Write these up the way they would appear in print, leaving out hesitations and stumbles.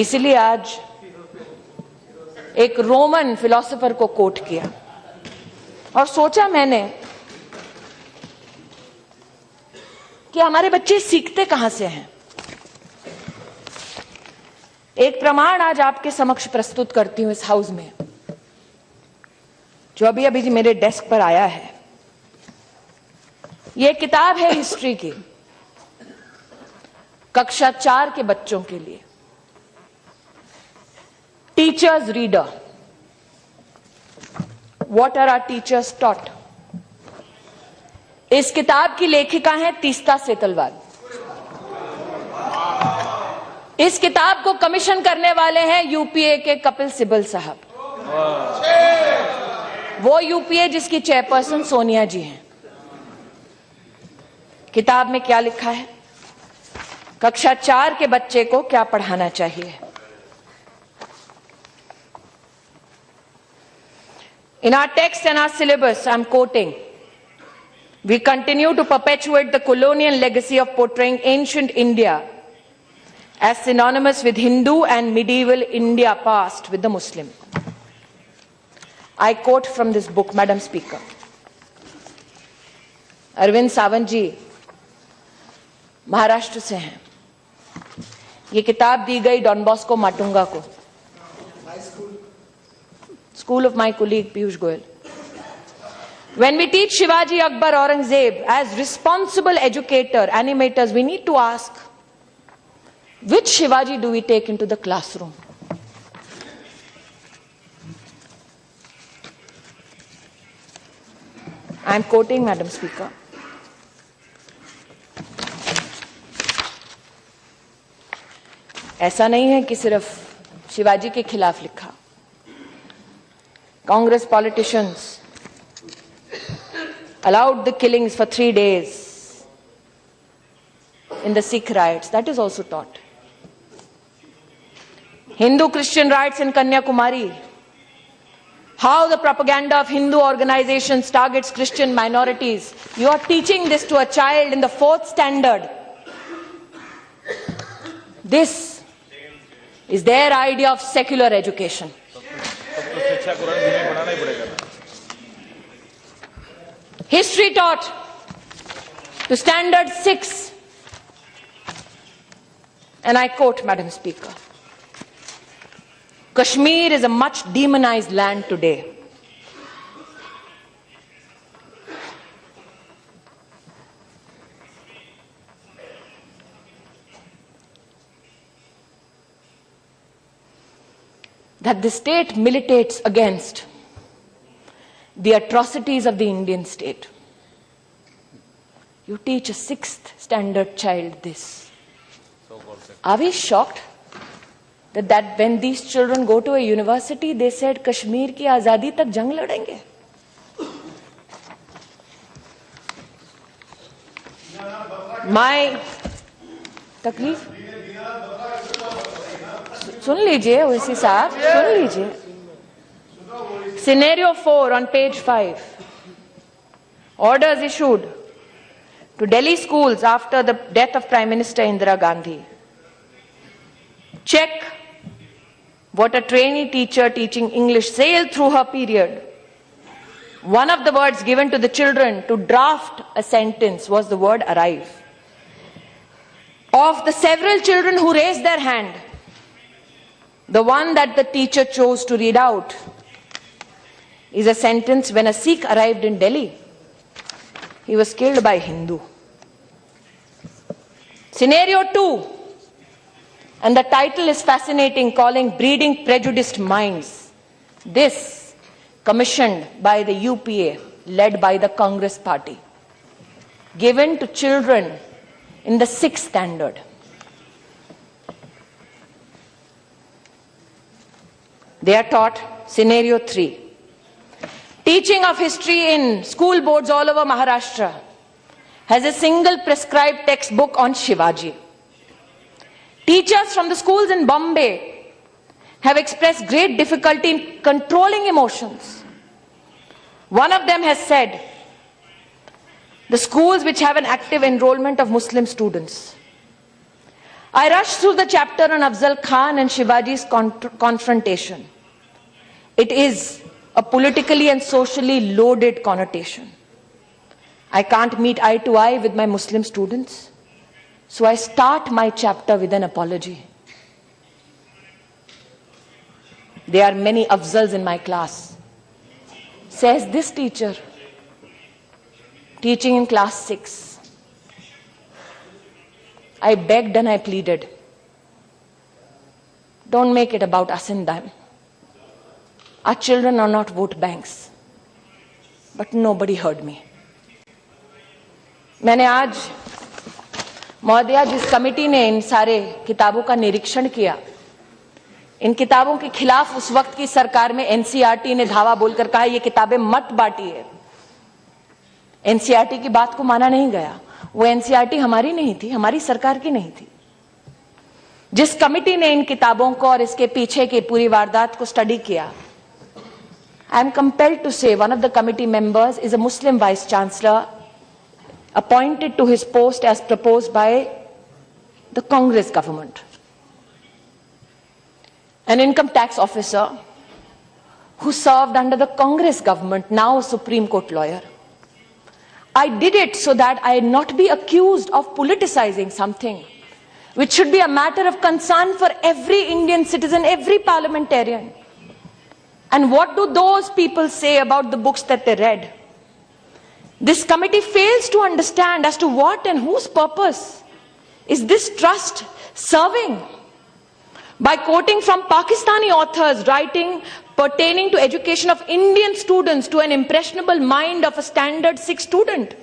इसलिए आज एक रोमन फिलोसोफर को कोट किया और सोचा मैंने कि हमारे बच्चे सीखते कहां से हैं। एक प्रमाण आज आपके समक्ष प्रस्तुत करती हूं इस हाउस में, जो अभी अभी मेरे डेस्क पर आया है। यह किताब है हिस्ट्री की, कक्षा 4 के बच्चों के लिए, teachers reader. What are our teachers taught. इस किताब की लेखिका है तीस्ता सेतलवाल। इस किताब को कमीशन करने वाले हैं यूपीए के कपिल सिब्बल साहब, वो यूपीए जिसकी चेयरपर्सन सोनिया जी हैं। किताब में क्या लिखा है, कक्षा 4 के बच्चे को क्या पढ़ाना चाहिए। In our text and our syllabus, I'm quoting, we continue to perpetuate the colonial legacy of portraying ancient India as synonymous with Hindu and medieval India past with the Muslim. I quote from this book, Madam Speaker. Arvind Sawant जी महाराष्ट्र से हैं। ये किताब दी गई don Bosco Matunga को, school of my colleague Piyush Goyal. When we teach Shivaji, Akbar, Aurangzeb as responsible educator, animators, we need to ask, which Shivaji do we take into the classroom? I am quoting, Madam Speaker. ऐसा नहीं है कि सिर्फ शिवाजी के खिलाफ लिखा। Congress politicians allowed the killings for 3 days in the Sikh riots. That is also taught. Hindu-Christian riots in Kanyakumari. How the propaganda of Hindu organizations targets Christian minorities. You are teaching this to a child in the 4th standard. This is their idea of secular education. History taught to standard 6. And I quote, Madam Speaker, Kashmir is a much demonized land today. That the state militates against the atrocities of the Indian state. You teach a 6th standard child this. Are we shocked that when these children go to a university, they said Kashmir ki azadi tak jang ladenge? My तकलीफ सुन लीजिए ओवैसी साहब, सुन लीजिए। Scenario 4 on page 5. Orders issued to Delhi schools after the death of Prime Minister Indira Gandhi. Check what a trainee teacher teaching English sailed through her period. One of the words given to the children to draft a sentence was the word arrive. Of the several children who raised their hand, the one that the teacher chose to read out is a sentence: when a Sikh arrived in Delhi, he was killed by a Hindu. Scenario 2, and the title is fascinating, calling Breeding Prejudiced Minds. This commissioned by the UPA, led by the Congress party, given to children in the 6th standard. They are taught scenario 3. Teaching of history in school boards all over Maharashtra has a single prescribed textbook on Shivaji. Teachers from the schools in Bombay have expressed great difficulty in controlling emotions. One of them has said, the schools which have an active enrollment of Muslim students I rushed through the chapter on Afzal Khan and Shivaji's confrontation. It is a politically and socially loaded connotation. I can't meet eye to eye with my Muslim students, so I start my chapter with an apology. There are many Afzals in my class, says this teacher, teaching in class 6. I begged and I pleaded, don't make it about us and them. Our children are not vote banks. But nobody heard me. मैंने आज महोदया जिस committee ने इन सारे किताबों का निरीक्षण किया, इन किताबों के खिलाफ उस वक्त की सरकार में एनसीईआरटी ने धावा बोलकर कहा ये किताबें मत बांटिए। एनसीईआरटी की बात को माना नहीं गया। वो एनसीईआरटी हमारी नहीं थी, हमारी सरकार की नहीं थी। जिस कमेटी ने इन किताबों को और इसके पीछे की पूरी वारदात को स्टडी किया, I am compelled to say one of the committee members is a Muslim vice chancellor appointed to his post as proposed by the Congress government. An income tax officer who served under the Congress government, now a Supreme Court lawyer. I did it so that I not be accused of politicizing something which should be a matter of concern for every Indian citizen, every parliamentarian. And what do those people say about the books that they read? This committee fails to understand as to what and whose purpose is this trust serving. By quoting from Pakistani authors writing pertaining to education of Indian students to an impressionable mind of a standard 6 student.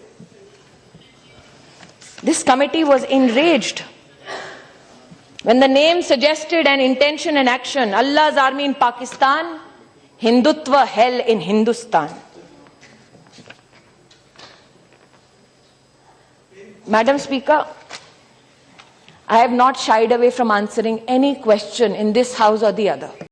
This committee was enraged when the name suggested an intention and action, Allah's army in Pakistan, Hindutva hell in Hindustan. Madam Speaker, I have not shied away from answering any question in this house or the other.